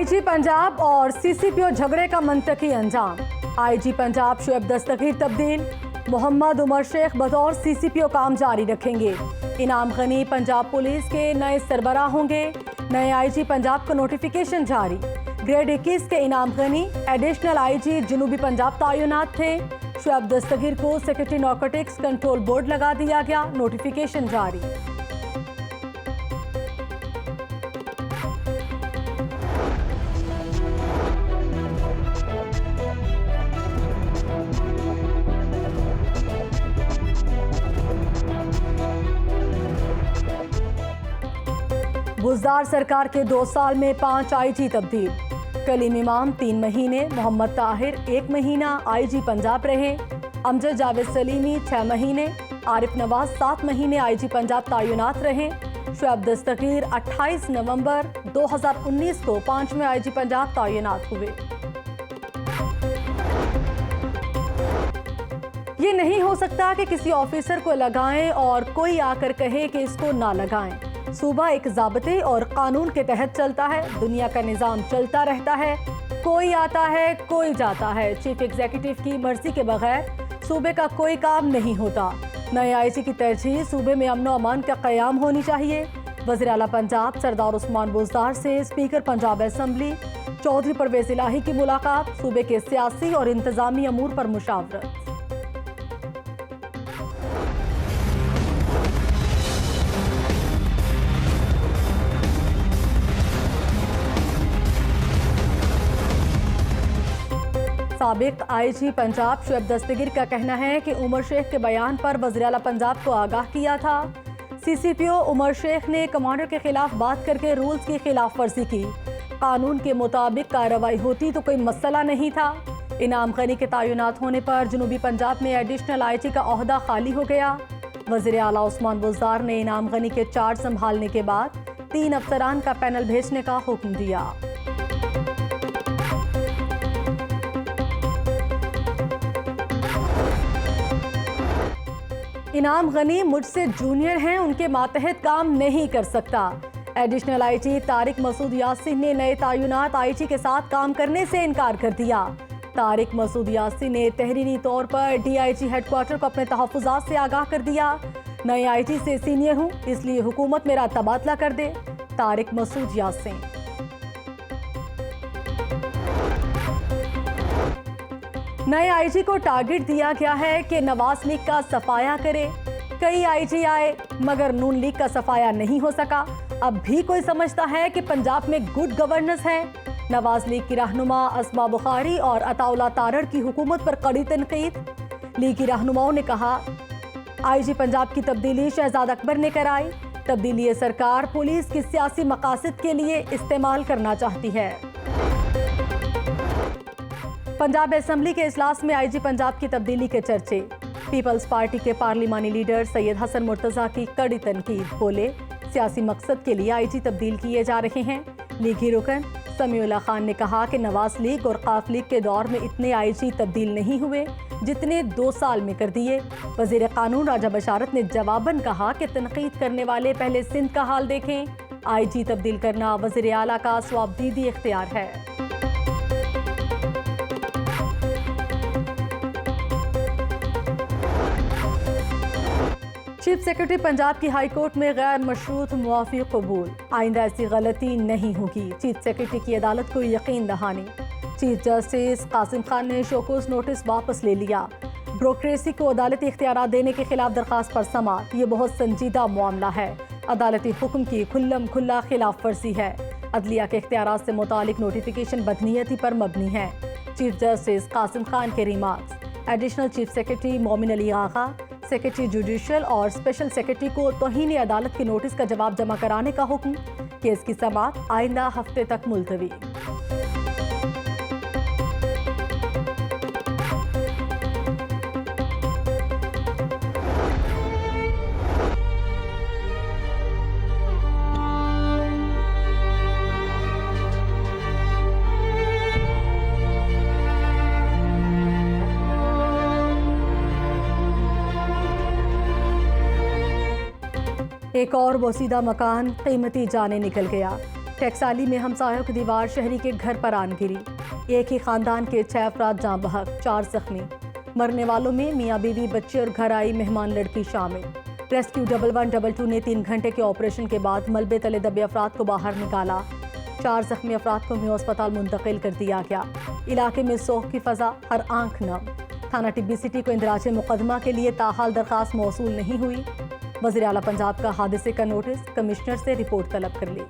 IG Punjab और CCPO झगड़े का मंतकी अंजाम। आईजी पंजाब शुएब दस्तगीर तब्दील, मोहम्मद उमर शेख बतौर सीसीपीओ काम जारी रखेंगे। इनाम गनी पंजाब पुलिस के नए सरबराह होंगे। नए आईजी पंजाब का नोटिफिकेशन जारी। ग्रेड 21 के इनाम गनी एडिशनल आईजी जनूबी पंजाब तैनात थे। शुएब दस्तगीर को सेक्रेटरी नारकोटिक्स कंट्रोल बोर्ड लगा दिया गया। नोटिफिकेशन जारी। बुज़दार सरकार के 2 साल में 5 आईजी तब्दील। कलीम इमाम 3 महीने, मोहम्मद ताहिर 1 महीना आईजी पंजाब रहे। अमजद जावेद सलीमी 6 महीने, आरिफ नवाज 7 महीने आईजी पंजाब तैनात रहे। शुएब दस्तगीर 28 नवंबर 2019 को 5वें आईजी पंजाब तैनात हुए। ये नहीं हो सकता कि किसी ऑफिसर को लगाएं और कोई आकर कहे कि इसको ना लगाएं। सूबा एक ज़ाब्ते और कानून के तहत चलता है। दुनिया का निज़ाम चलता रहता है। कोई आता है, कोई जाता है। चीफ एग्जीक्यूटिव की मर्जी के बगैर सूबे का कोई काम नहीं होता। नए आईजी की तरजीह सूबे में अमन व अमान का क़याम होनी चाहिए। वज़ीर आला पंजाब सरदार उस्मान बुज़दार से स्पीकर पंजाब असम्बली चौधरी परवेज़ इलाही की मुलाकात। सूबे के सियासी और इंतज़ामी अमूर पर मुशावरत। साबिक आईजी पंजाब शुएब दस्तगीर का कहना है कि उमर शेख के बयान पर वज़ीर आला पंजाब को आगाह किया था। सीसीपीओ उमर शेख ने कमांडर के खिलाफ बात करके रूल्स की खिलाफ वर्जी की। कानून के मुताबिक कार्रवाई होती तो कोई मसला नहीं था। इनाम गनी के तैनात होने पर जनूबी पंजाब में एडिशनल आईजी का ओहदा खाली हो गया। वज़ीर आला उस्मान बुज़दार ने इनाम गनी के चार्ज संभालने के बाद 3 अफसरान का पैनल भेजने का हुक्म दिया। इनाम गनी मुझसे जूनियर हैं, उनके मातहत काम नहीं कर सकता। एडिशनल आईजी तारिक मसूद यासिन ने नए तैनात आईजी के साथ काम करने से इनकार कर दिया। तारिक मसूद यासिन ने तहरीरी तौर पर डीआईजी हेडक्वार्टर को अपने तहफ़्फ़ुज़ात से आगाह कर दिया। नए आईजी से सीनियर हूँ, इसलिए हुकूमत मेरा तबादला कर दे। तारिक मसूद यासिन। नए आईजी को टारगेट दिया गया है कि नवाज लीग का सफाया करे। कई आईजी आए मगर नून लीग का सफाया नहीं हो सका। अब भी कोई समझता है कि पंजाब में गुड गवर्नेंस है। नवाज लीग की रहनुमा अस्मा बुखारी और अताउल्ला तारड़ की हुकूमत पर कड़ी तनकीद। लीगी रहनुमाओं ने कहा आईजी पंजाब की तब्दीली शहजाद अकबर ने कराई। तब्दीली सरकार पुलिस की सियासी मकासद के लिए इस्तेमाल करना चाहती है। पंजाब असम्बली के इजलास में आईजी पंजाब की तब्दीली के चर्चे। पीपल्स पार्टी के पार्लिमानी लीडर सैयद हसन मुर्तज़ा की कड़ी तनकीद। बोले सियासी मकसद के लिए आईजी तब्दील किए जा रहे हैं। लीगी रुकन समीउल्लाह खान ने कहा कि नवाज लीग और काफ लीग के दौर में इतने आईजी तब्दील नहीं हुए जितने 2 साल में कर दिए। वज़ीर कानून राजा बशारत ने जवाबन कहा कि तनकीद करने वाले पहले सिंध का हाल देखें। आईजी तब्दील करना वज़ीर आला का स्वाबदीदी इख्तियार है। चीफ सेक्रेटरी पंजाब की हाई कोर्ट में गैर मशरूत मुआफ़ी कबूल। आइंदा ऐसी गलती नहीं होगी। चीफ सेक्रेटरी की अदालत को यकीन दहानी। चीफ जस्टिस कासिम खान ने शोकोस नोटिस वापस ले लिया। ब्रोक्रेसी को अदालती इख्तियारात देने के खिलाफ दरखास्त पर समाअत। ये बहुत संजीदा मामला है। अदालती हुक्म की खुल्लम खुल्ला खिलाफ वर्जी है। अदलिया के इख्तियारात से मुतालिक नोटिफिकेशन बदनीयती पर मबनी है। चीफ जस्टिस कासिम खान के रिमार्क्स। एडिशनल चीफ सेक्रेटरी मोमिन अली आगा, सेक्रेटरी जुडिशल और स्पेशल सेक्रेटरी को तौहीन अदालत के नोटिस का जवाब जमा कराने का हुक्म। केस की समाअत आइंदा हफ्ते तक मुलतवी। एक और बोसीदा मकान कीमती जाने निकल गया। टैक्साली में हमसायों की दीवार शहरी के घर पर आन गिरी। एक ही खानदान के 6 अफराद जाँ बहक, 4 जख्मी। मरने वालों में मियाँ बीवी, बच्चे और घर आई मेहमान लड़की शामिल। रेस्क्यू 1122 ने 3 घंटे के ऑपरेशन के बाद मलबे तले दबे अफराद को बाहर निकाला। 4 जख्मी अफराद को मियाँ अस्पताल मुंतकिल कर दिया गया। इलाके में सोह की फजा, हर आंख नम। थाना टिब्बी सिटी को इंदराज मुकदमा के लिए ताहाल दरखास्त मौसूल नहीं हुई। वज़ीर आला पंजाब का हादसे का नोटिस, कमिश्नर से रिपोर्ट तलब कर ली।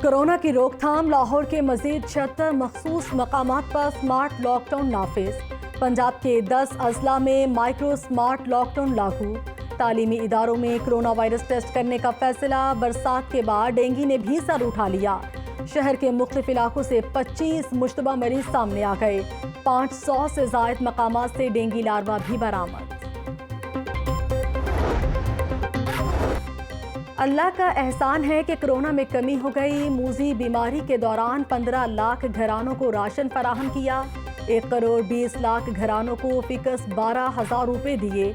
कोरोना की रोकथाम, लाहौर के मजीद 76 मखसूस मकामात पर स्मार्ट लॉकडाउन नाफिज। पंजाब के 10 अजला में माइक्रो स्मार्ट लॉकडाउन लागू। तालीमी इदारों में कोरोना वायरस टेस्ट करने का फैसला। बरसात के बाद डेंगू ने भी सर उठा लिया। शहर के मुख्तलिफ इलाकों से 25 मुश्तबा मरीज सामने आ गए। 500 से जायद मकामात से डेंगू लार्वा भी बरामद। अल्लाह का एहसान है कि कोरोना में कमी हो गई। मूजी बीमारी के दौरान 15 लाख घरानों को राशन फराहम किया। 1 करोड़ 20 लाख घरानों को फिकस 12,000 रुपए दिए।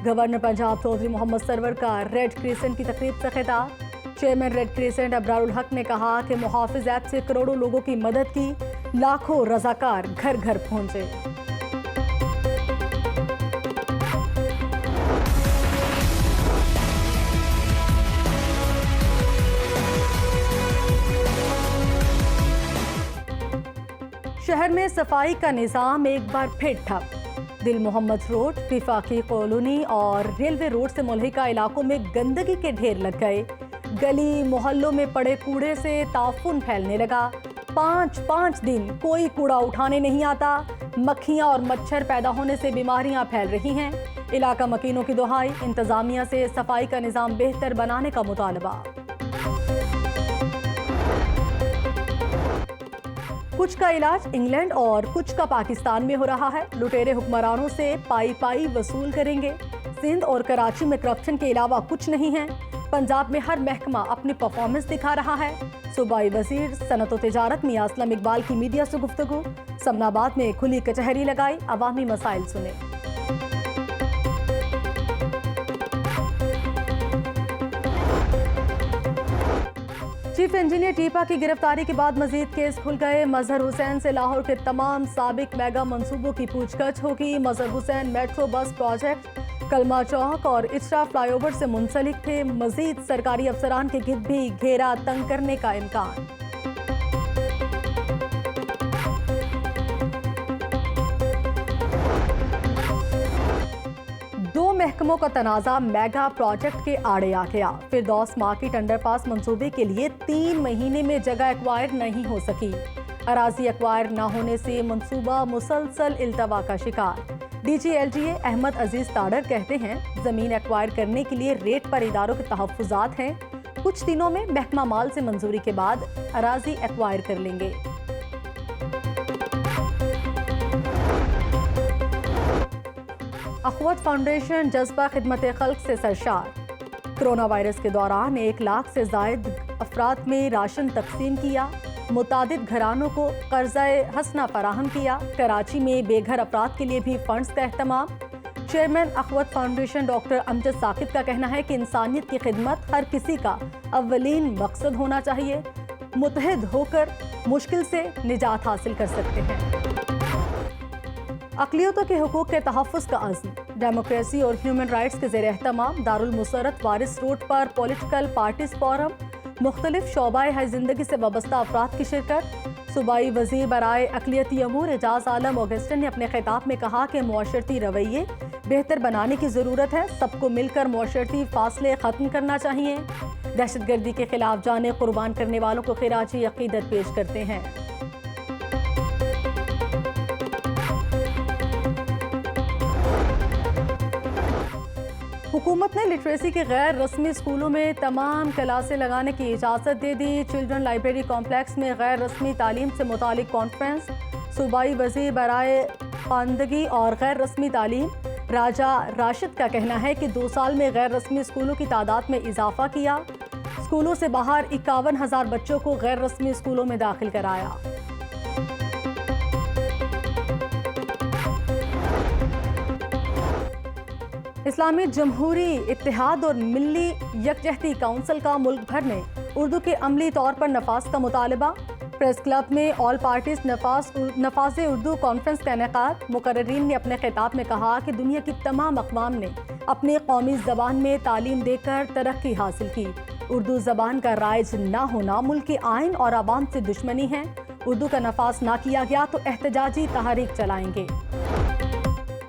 गवर्नर पंजाब चौधरी मोहम्मद सरवर का रेड क्रिसेंट की तकरीब से खिताब। चेयरमैन रेड क्रिसेंट अबरारुल हक ने कहा कि मुहाफिज ऐप से करोड़ों लोगों की मदद की। लाखों रजाकार घर घर पहुंचे। शहर में सफाई का निज़ाम एक बार फिर ठप। दिल मोहम्मद रोड, विफाकी कॉलोनी और रेलवे रोड से मुल्हिका इलाकों में गंदगी के ढेर लग गए। गली मोहल्लों में पड़े कूड़े से ताफुन फैलने लगा। 5 दिन कोई कूड़ा उठाने नहीं आता। मक्खियां और मच्छर पैदा होने से बीमारियां फैल रही हैं। इलाका मकीनों की दुहाई, इंतजामिया से सफाई का निज़ाम बेहतर बनाने का मुतालबा। कुछ का इलाज इंग्लैंड और कुछ का पाकिस्तान में हो रहा है। लुटेरे हुक्मरानों से पाई वसूल करेंगे। सिंध और कराची में करप्शन के अलावा कुछ नहीं है। पंजाब में हर महकमा अपनी परफॉर्मेंस दिखा रहा है। सूबाई वजीर सनत व तिजारत मियां असलम इकबाल की मीडिया से गुफ्तगू। समनाबाद में खुली कचहरी लगाई, अवामी मसाइल सुने। चीफ इंजीनियर टीपा की गिरफ्तारी के बाद मजीद केस खुल गए। मजहर हुसैन से लाहौर के तमाम साबिक मेगा मंसूबों की पूछताछ होगी। मजहर हुसैन मेट्रो बस प्रोजेक्ट, कलमा चौक और इचरा फ्लाईओवर से मुंसलिक थे। मजीद सरकारी अफसरान के गिर्द भी घेरा तंग करने का इम्कान। महकमों का तनाज़ा मेगा प्रोजेक्ट के आड़े आ गया। फिरदौस मार्केट अंडरपास मंसूबे के लिए 3 महीने में जगह एक्वायर नहीं हो सकी। अराजी एक्वायर न होने से मंसूबा मुसलसल इल्तवा का शिकार। DGLGA अहमद अजीज ताडर कहते हैं, जमीन एक्वायर करने के लिए रेट पर इदारों के तहफ्फुजात हैं। कुछ दिनों में महकमा माल से मंजूरी के बाद अराजी एक्वायर कर लेंगे। अखवत फाउंडेशन जज्बा खिदमत खल्क से सरशार। कोरोना वायरस के दौरान 1 लाख से जायद अफराद में राशन तकसीम किया। मुतादिद घरानों को कर्ज़े हसना फराहम किया। कराची में बेघर अफराद के लिए भी फंड्स का एहतमाम। Chairman Akhuwat foundation doctor Amjad Saqib का कहना है कि इंसानियत की खिदमत हर किसी का अव्वलीन मकसद होना चाहिए। मुत्तहिद होकर मुश्किल से निजात हासिल कर सकते हैं। अक़लियतों के हुकूक के तहफ़्फ़ुज़ का अज़्म। डेमोक्रेसी और ह्यूमन राइट्स के ज़ेर एहतमाम दारुल मुसर्रत वारिस रोड पर पॉलिटिकल पार्टीज फोरम। मुख्तलिफ शोबाए हर जिंदगी से वाबस्ता अफराद की शिरकत। सूबाई वज़ीर बराए अक़लियती अमूर एजाज आलम ऑगस्टिन ने अपने खिताब में कहा कि मुआशरती रवैये बेहतर बनाने की ज़रूरत है। सबको मिलकर मुआशरती फासले ख़त्म करना चाहिए। दहशतगर्दी के खिलाफ जाने कुर्बान करने वालों को खिराजी अक़ीदत पेश करते हैं। हुकूमत ने लिटरेसी के गैर रस्मी स्कूलों में तमाम क्लासें लगाने की इजाज़त दे दी। चिल्ड्रन लाइब्रेरी कॉम्प्लेक्स में गैर रस्मी तालीम से मुतालिक कॉन्फ्रेंस। सूबाई वज़ीर बराए ख़वानदगी और गैर रस्मी तालीम राजा राशिद का कहना है कि 2 साल में गैर रस्मी स्कूलों की तादाद में इजाफा किया। स्कूलों से बाहर 51,000 बच्चों को गैर रस्मी स्कूलों में दाखिल कराया। इस्लामी जमहूरी इत्तेहाद और मिली यकजहती काउंसिल का मुल्क भर में उर्दू के अमली तौर पर नफाज का मुतालबा। प्रेस क्लब में ऑल पार्टीज नफाज उर्दू कॉन्फ्रेंस का इनेकाद। मुकर्रिरीन ने अपने खिताब में कहा कि दुनिया की तमाम अक़वाम ने अपनी कौमी ज़बान में तालीम देकर तरक्की हासिल की। उर्दू ज़बान का राइज ना होना मुल्क के आइन और आवाम से दुश्मनी है। उर्दू का नफाज ना किया गया तो एहतजाजी तहरीक चलाएंगे।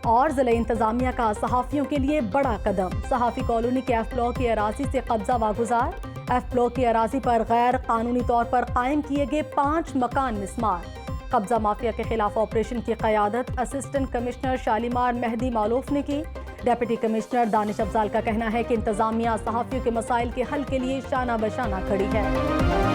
और ज़िला इंतज़ामिया का सहाफ़ियों के लिए बड़ा कदम। सहाफ़ी कॉलोनी के एफ ब्लॉक की अराज़ी से कब्जा वागुजार। एफ ब्लॉक की अराज़ी पर गैर कानूनी तौर पर कायम किए गए 5 मकान मिस्मार। कब्जा माफिया के खिलाफ ऑपरेशन की क़यादत असिस्टेंट कमिश्नर शालीमार मेहदी मालूफ ने की। डिप्टी कमिश्नर दानिश अफजाल का कहना है कि इंतज़ामिया सहाफ़ियों के मसाइल के हल के लिए शाना बशाना खड़ी है।